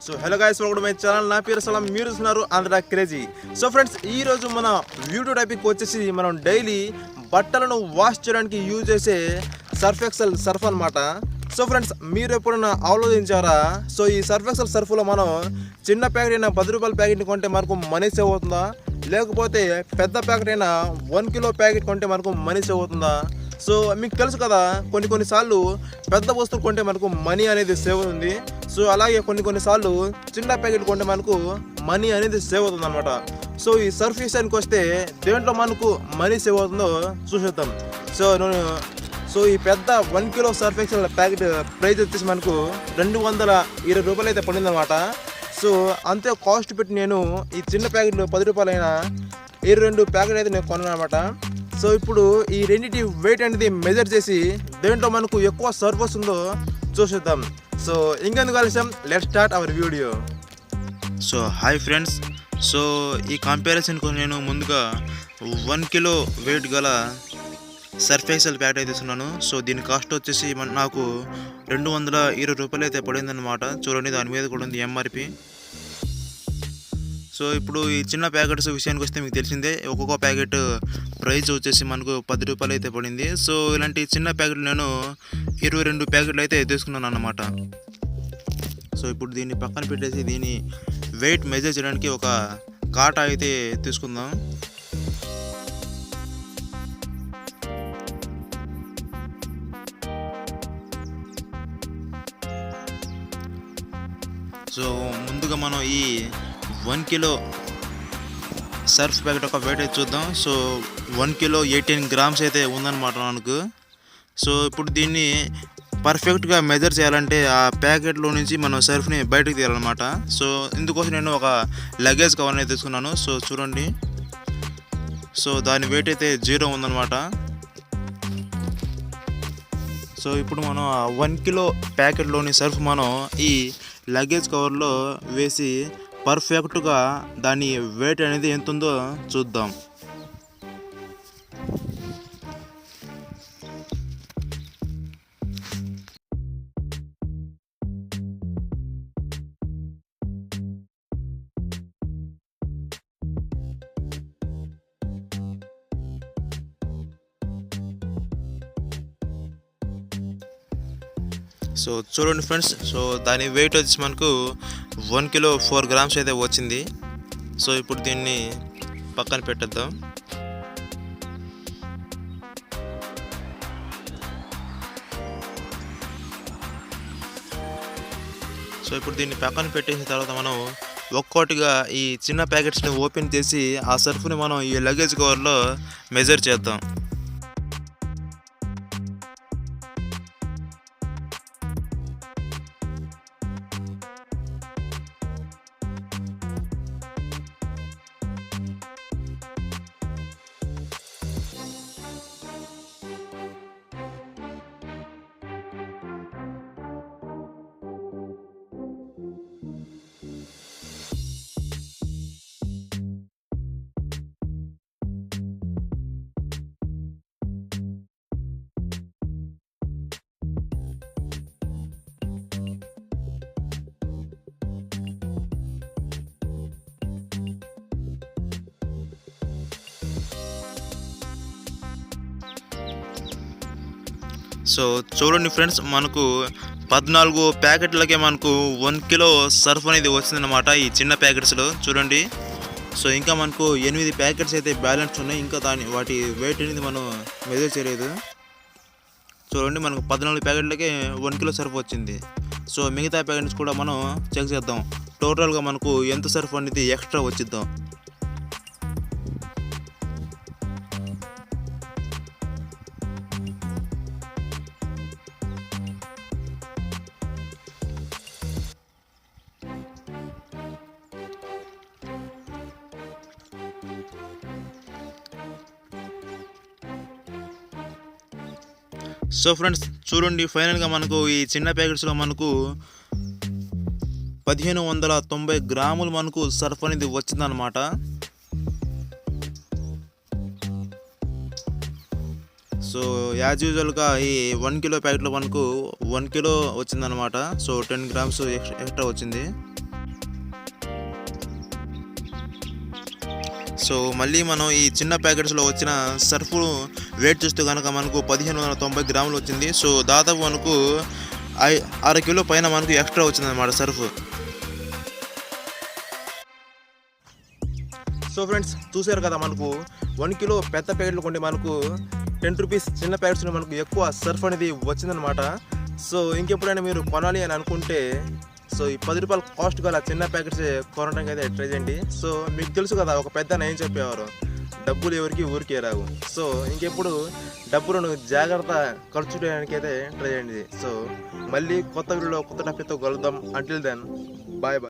So hello guys, welcome to my channel. నా పేరు సలాం, మీరు చూస్తున్నారు ఆంధ్ర క్రేజీ. సో ఫ్రెండ్స్, ఈ రోజు మన వీడియో టాపిక్ వచ్చేసి మనం డైలీ బట్టలను వాష్ చేయడానికి యూజ్ చేసే సర్ఫ్ ఎక్సెల్ సర్ఫ్ అనమాట. సో ఫ్రెండ్స్, మీరు ఎప్పుడైనా ఆలోచించారా? సో ఈ సర్ఫ్ ఎక్సెల్ సర్ఫ్లో మనం చిన్న ప్యాకెట్ అయినా 10 రూపాయల ప్యాకెట్ని కొంటే మనకు మనీ సేవ్ అవుతుందా, లేకపోతే పెద్ద ప్యాకెట్ అయినా 1 కిలో ప్యాకెట్ కొంటే మనకు మనీ సేవ్ అవుతుందా? సో మీకు తెలుసు కదా, కొన్నిసార్లు పెద్ద వస్తువులు కొంటే మనకు మనీ అనేది సేవ్ అవుతుంది. సో అలాగే కొన్నిసార్లు చిన్న ప్యాకెట్ కొంటే మనకు మనీ అనేది సేవ్ అవుతుంది అనమాట. సో ఈ సర్ఫ్ విషయానికి వస్తే దేంట్లో మనకు మనీ సేవ్ అవుతుందో చూసేద్దాం. సో ఈ పెద్ద 1 kilo Surf Excel packet price వచ్చేసి మనకు 220 రూపాయలు అయితే పడింది అనమాట. సో అంతే కాస్ట్ పెట్టి నేను ఈ చిన్న ప్యాకెట్లు 10 రూపాయలైనా 22 ప్యాకెట్ అయితే నేను కొన్నాను అనమాట. సో ఇప్పుడు ఈ రెండింటి వెయిట్ అనేది మెజర్ చేసి దేంట్లో మనకు ఎక్కువ సర్ఫ్ వస్తుందో చూసేద్దాం. సో ఇంకెందుకు ఆలస్యం, let's start our video. So hi friends, so ఈ కంపారిజన్కు నేను ముందుగా 1 కిలో వెయిట్ గల సర్ఫ్ ఎక్సెల్ ప్యాకెట్ అయితే తీసుకున్నాను. సో దీని కాస్ట్ వచ్చేసి నాకు 220 రూపాయలు అయితే పడిందన్నమాట. చూడండి, దాని మీద కూడా ఉంది ఎంఆర్పి. సో ఇప్పుడు ఈ చిన్న ప్యాకెట్స్ విషయానికి వస్తే మీకు తెలిసిందే, ఒక్కొక్క ప్యాకెట్ ప్రైస్ వచ్చేసి మనకు 10 రూపాయలు అయితే పడింది. సో ఇలాంటి చిన్న ప్యాకెట్లు నేను 22 ప్యాకెట్లు అయితే తీసుకున్నాను అన్నమాట. సో ఇప్పుడు దీన్ని పక్కన పెట్టేసి దీని వెయిట్ మెజర్ చేయడానికి ఒక కాటా అయితే తీసుకుందాం. సో ముందుగా మనం ఈ 1 కిలో సర్ఫ్ ప్యాకెట్ ఒక వెయిట్ అయితే చూద్దాం. సో 1 కిలో 18 గ్రామ్స్ అయితే ఉందన్నమాట మనకు. సో ఇప్పుడు దీన్ని పర్ఫెక్ట్గా మెజర్ చేయాలంటే ఆ ప్యాకెట్లో నుంచి మనం సర్ఫ్ని బయటకు తీయాలన్నమాట. సో ఇందుకోసం నేను ఒక లగేజ్ కవర్ అయితే తీసుకున్నాను. సో చూడండి, సో దాని వెయిట్ అయితే 0 ఉందన్నమాట. సో ఇప్పుడు మనం ఆ 1 కిలో ప్యాకెట్లోని సర్ఫ్ మనం ఈ లగేజ్ కవర్లో వేసి పర్ఫెక్ట్గా దాని వెయిట్ అనేది ఎంత ఉందో చూద్దాం. సో చూడండి ఫ్రెండ్స్, సో దాని వెయిట్ వచ్చి మనకు 1 కిలో 4 గ్రామ్స్ అయితే వచ్చింది. సో ఇప్పుడు దీన్ని పక్కన పెట్టేద్దాం. సో ఇప్పుడు దీన్ని పక్కన పెట్టేసిన తర్వాత మనం ఒక్కోటిగా ఈ చిన్న ప్యాకెట్స్ని ఓపెన్ చేసి ఆ సర్ఫ్ని మనం ఈ లగేజ్ కవర్లో మెజర్ చేద్దాం. సో చూడండి ఫ్రెండ్స్, మనకు 14 ప్యాకెట్లకే మనకు 1 కిలో సర్ఫ్ అనేది వచ్చిందన్నమాట ఈ చిన్న ప్యాకెట్స్లో. చూడండి, సో ఇంకా మనకు 8 ప్యాకెట్స్ అయితే బ్యాలెన్స్ ఉన్నాయి, ఇంకా వాటి వెయిట్ అనేది మనం మెజర్ చేయలేదు. చూడండి, మనకు 14 ప్యాకెట్లకే 1 కిలో సర్ఫ్ వచ్చింది. సో మిగతా ప్యాకెట్స్ కూడా మనం చెక్ చేద్దాం, టోటల్గా మనకు ఎంత సర్ఫ్ అనేది ఎక్స్ట్రా వచ్చిద్దాం. సో ఫ్రెండ్స్ చూడండి, ఫైనల్గా మనకు ఈ చిన్న ప్యాకెట్స్లో మనకు 1590 గ్రాములు మనకు సర్ఫ్ అనేది వచ్చిందనమాట. సో యాజ్ యూజువల్గా ఈ 1 కిలో ప్యాకెట్లో మనకు 1 కిలో వచ్చిందనమాట. సో 10 గ్రామ్స్ ఎక్స్ట్రా వచ్చింది. సో మళ్ళీ మనం ఈ చిన్న ప్యాకెట్స్లో వచ్చిన సర్ఫ్ వెయిట్ చూస్తే కనుక మనకు 1590 గ్రాములు వచ్చింది. సో దాదాపు మనకు 6 కిలో పైన మనకు ఎక్స్ట్రా వచ్చింది అన్నమాట సర్ఫ్. సో ఫ్రెండ్స్ చూసారు కదా, మనకు 1 కిలో పెద్ద ప్యాకెట్లు కొంటే మనకు 10 రూపీస్ చిన్న ప్యాకెట్స్ మనకు ఎక్కువ సర్ఫ్ అనేది వచ్చిందనమాట. సో ఇంకెప్పుడైనా మీరు కొనాలి అని అనుకుంటే సో ఈ 10 రూపాయల కాస్ట్ గల చిన్న ప్యాకెట్స్ కొనడానికి అయితే ట్రై చేయండి. సో మీకు తెలుసు కదా, ఒక పెద్ద ఏం చెప్పేవారు, డబ్బులు ఎవరికి ఊరికే రావు. సో ఇంకెప్పుడు డబ్బులను జాగ్రత్త ఖర్చు చేయడానికి అయితే ట్రై చేయండి. సో మళ్ళీ కొత్త వీడియోలో కొత్త టాపిక్తో కలుద్దాం. Until then bye bye.